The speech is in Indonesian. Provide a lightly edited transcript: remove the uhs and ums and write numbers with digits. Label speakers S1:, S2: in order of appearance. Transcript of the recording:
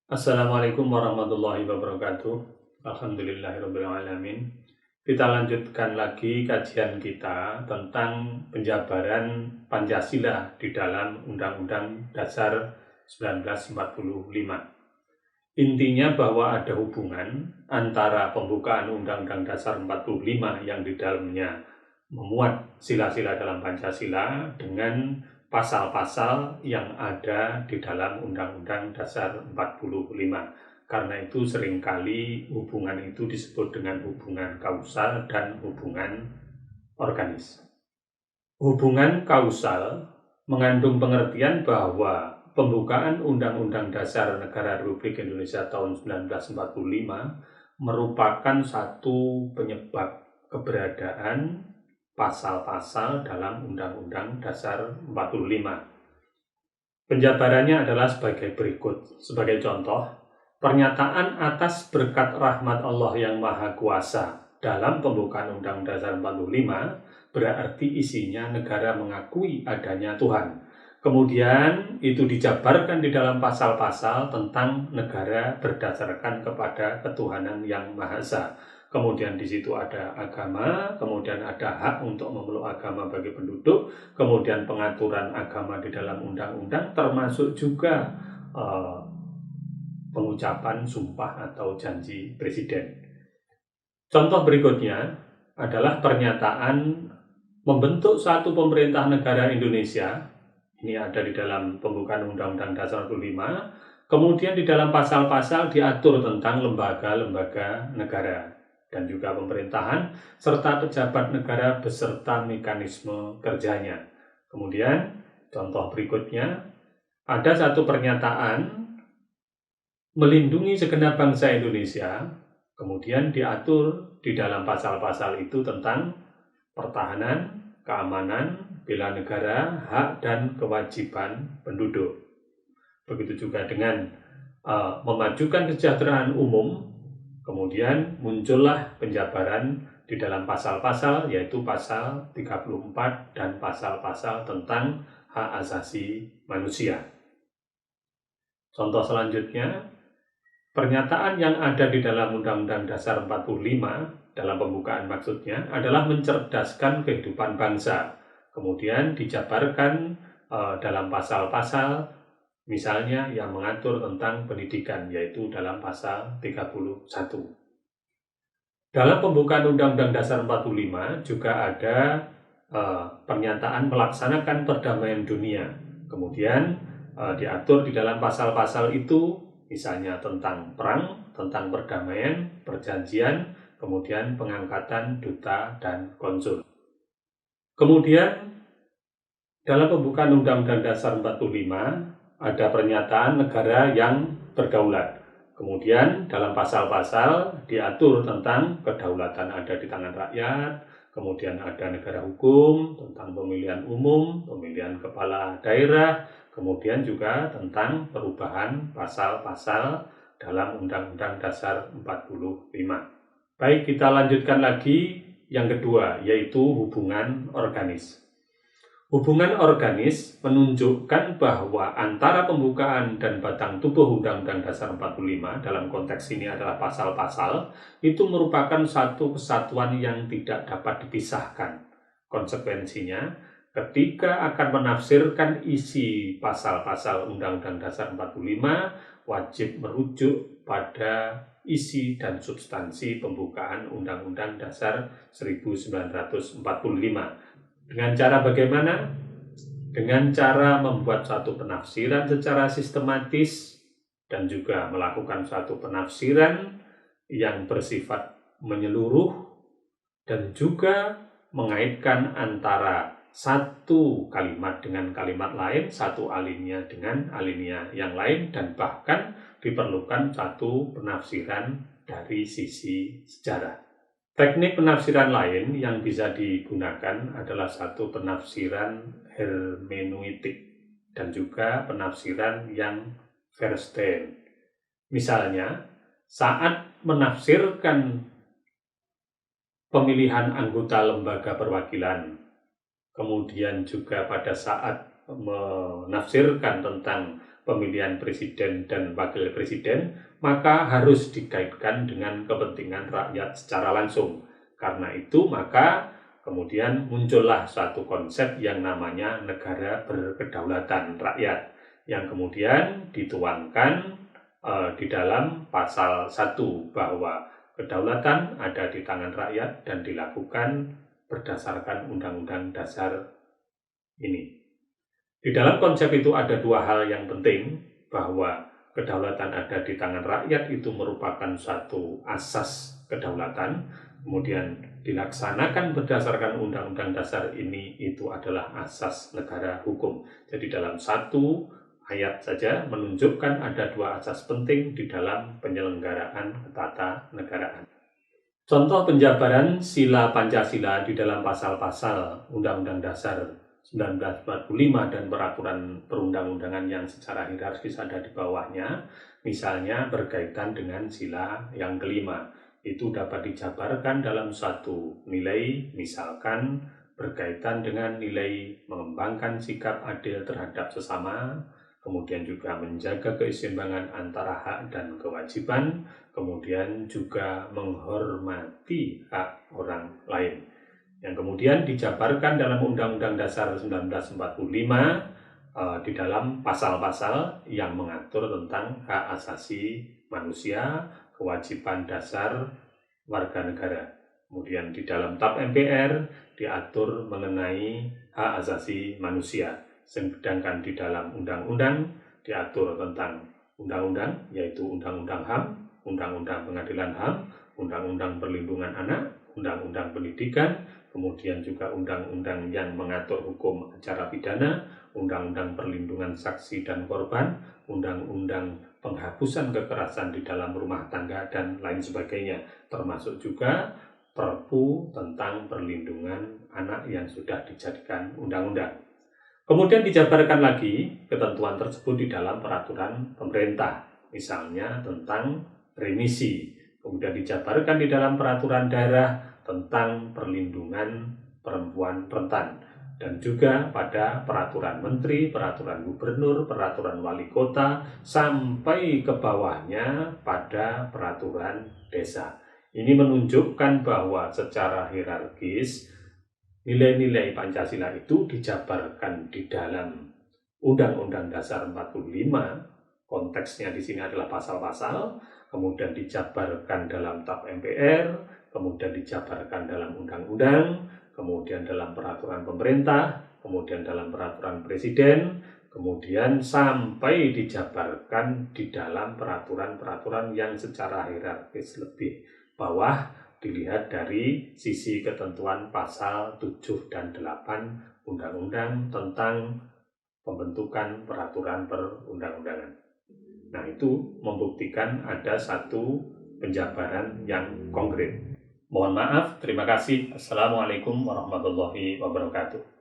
S1: Assalamualaikum warahmatullahi wabarakatuh. Alhamdulillahirrabbilalamin. Kita lanjutkan lagi kajian kita tentang penjabaran Pancasila di dalam Undang-Undang Dasar 1945. Intinya bahwa ada hubungan antara pembukaan Undang-Undang Dasar 45 yang di dalamnya memuat sila-sila dalam Pancasila dengan pasal-pasal yang ada di dalam Undang-Undang Dasar 45. Karena itu seringkali hubungan itu disebut dengan hubungan kausal dan hubungan organis. Hubungan kausal mengandung pengertian bahwa pembukaan Undang-Undang Dasar Negara Republik Indonesia tahun 1945 merupakan satu penyebab keberadaan pasal-pasal dalam Undang-Undang Dasar 45. Penjabarannya adalah sebagai berikut. Sebagai contoh, pernyataan atas berkat rahmat Allah yang Maha Kuasa dalam pembukaan Undang-Undang Dasar 45 berarti isinya negara mengakui adanya Tuhan. Kemudian itu dijabarkan di dalam pasal-pasal tentang negara berdasarkan kepada ketuhanan yang Maha Esa. Kemudian di situ ada agama, kemudian ada hak untuk memeluk agama bagi penduduk, kemudian pengaturan agama di dalam undang-undang, termasuk juga pengucapan sumpah atau janji presiden. Contoh berikutnya adalah pernyataan membentuk satu pemerintah negara Indonesia. Ini ada di dalam pembukaan Undang-Undang Dasar 45. Kemudian di dalam pasal-pasal diatur tentang lembaga-lembaga negara dan juga pemerintahan, serta pejabat negara beserta mekanisme kerjanya. Kemudian, contoh berikutnya, ada satu pernyataan melindungi segenap bangsa Indonesia, kemudian diatur di dalam pasal-pasal itu tentang pertahanan, keamanan, bela negara, hak dan kewajiban penduduk. Begitu juga dengan memajukan kesejahteraan umum. Kemudian muncullah penjabaran di dalam pasal-pasal, yaitu pasal 34 dan pasal-pasal tentang hak asasi manusia. Contoh selanjutnya, pernyataan yang ada di dalam Undang-Undang Dasar 45, dalam pembukaan maksudnya, adalah mencerdaskan kehidupan bangsa. Kemudian dijabarkan dalam pasal-pasal, misalnya yang mengatur tentang pendidikan, yaitu dalam pasal 31. Dalam pembukaan Undang-Undang Dasar 45 juga ada pernyataan melaksanakan perdamaian dunia. Kemudian diatur di dalam pasal-pasal itu, misalnya tentang perang, tentang perdamaian, perjanjian, kemudian pengangkatan duta dan konsul. Kemudian dalam pembukaan Undang-Undang Dasar 45 ada pernyataan negara yang berdaulat. Kemudian dalam pasal-pasal diatur tentang kedaulatan ada di tangan rakyat, kemudian ada negara hukum, tentang pemilihan umum, pemilihan kepala daerah, kemudian juga tentang perubahan pasal-pasal dalam Undang-Undang Dasar 45. Baik, kita lanjutkan lagi yang kedua, yaitu hubungan organis. Hubungan organis menunjukkan bahwa antara pembukaan dan batang tubuh Undang-Undang Dasar 45, dalam konteks ini adalah pasal-pasal, itu merupakan satu kesatuan yang tidak dapat dipisahkan. Konsekuensinya, ketika akan menafsirkan isi pasal-pasal Undang-Undang Dasar 45, wajib merujuk pada isi dan substansi pembukaan Undang-Undang Dasar 1945. Dengan cara bagaimana? Dengan cara membuat satu penafsiran secara sistematis dan juga melakukan satu penafsiran yang bersifat menyeluruh dan juga mengaitkan antara satu kalimat dengan kalimat lain, satu alinea dengan alinea yang lain, dan bahkan diperlukan satu penafsiran dari sisi sejarah. Teknik penafsiran lain yang bisa digunakan adalah satu penafsiran hermeneutik dan juga penafsiran yang Verstehen. Misalnya, saat menafsirkan pemilihan anggota lembaga perwakilan, kemudian juga pada saat menafsirkan tentang pemilihan presiden dan wakil presiden, maka harus dikaitkan dengan kepentingan rakyat secara langsung. Karena itu, maka kemudian muncullah suatu konsep yang namanya negara berkedaulatan rakyat, yang kemudian dituangkan di dalam pasal 1 bahwa kedaulatan ada di tangan rakyat dan dilakukan berdasarkan Undang-Undang Dasar ini. Di dalam konsep itu ada dua hal yang penting, bahwa kedaulatan ada di tangan rakyat itu merupakan suatu asas kedaulatan, kemudian dilaksanakan berdasarkan Undang-Undang Dasar ini itu adalah asas negara hukum. Jadi dalam satu ayat saja menunjukkan ada dua asas penting di dalam penyelenggaraan ketatanegaraan. Contoh penjabaran sila Pancasila di dalam pasal-pasal Undang-Undang Dasar 1945 dan peraturan perundang-undangan yang secara hierarkis ada di bawahnya, misalnya berkaitan dengan sila yang kelima, itu dapat dijabarkan dalam suatu nilai, misalkan berkaitan dengan nilai mengembangkan sikap adil terhadap sesama, kemudian juga menjaga keseimbangan antara hak dan kewajiban, kemudian juga menghormati hak orang lain. Yang kemudian dijabarkan dalam Undang-Undang Dasar 1945 di dalam pasal-pasal yang mengatur tentang hak asasi manusia, kewajiban dasar warga negara. Kemudian di dalam TAP MPR diatur mengenai hak asasi manusia, sedangkan di dalam undang-undang diatur tentang undang-undang, yaitu Undang-Undang HAM, Undang-Undang Pengadilan HAM, Undang-Undang Perlindungan Anak, Undang-Undang Pendidikan, kemudian juga undang-undang yang mengatur hukum acara pidana, undang-undang perlindungan saksi dan korban, undang-undang penghapusan kekerasan di dalam rumah tangga, dan lain sebagainya, termasuk juga Perpu tentang perlindungan anak yang sudah dijadikan undang-undang. Kemudian dijabarkan lagi ketentuan tersebut di dalam peraturan pemerintah, misalnya tentang remisi, kemudian dijabarkan di dalam peraturan daerah tentang perlindungan perempuan rentan, dan juga pada peraturan menteri, peraturan gubernur, peraturan wali kota, sampai ke bawahnya pada peraturan desa. Ini menunjukkan bahwa secara hierarkis nilai-nilai Pancasila itu dijabarkan di dalam Undang-Undang Dasar 45, konteksnya di sini adalah pasal-pasal, kemudian dijabarkan dalam TAP MPR, kemudian dijabarkan dalam undang-undang, kemudian dalam peraturan pemerintah, kemudian dalam peraturan presiden, kemudian sampai dijabarkan di dalam peraturan-peraturan yang secara hierarkis lebih bawah, dilihat dari sisi ketentuan pasal 7 dan 8 Undang-Undang tentang pembentukan peraturan perundang-undangan. Nah, itu membuktikan ada satu penjabaran yang konkret. Mohon maaf, terima kasih. Assalamualaikum warahmatullahi wabarakatuh.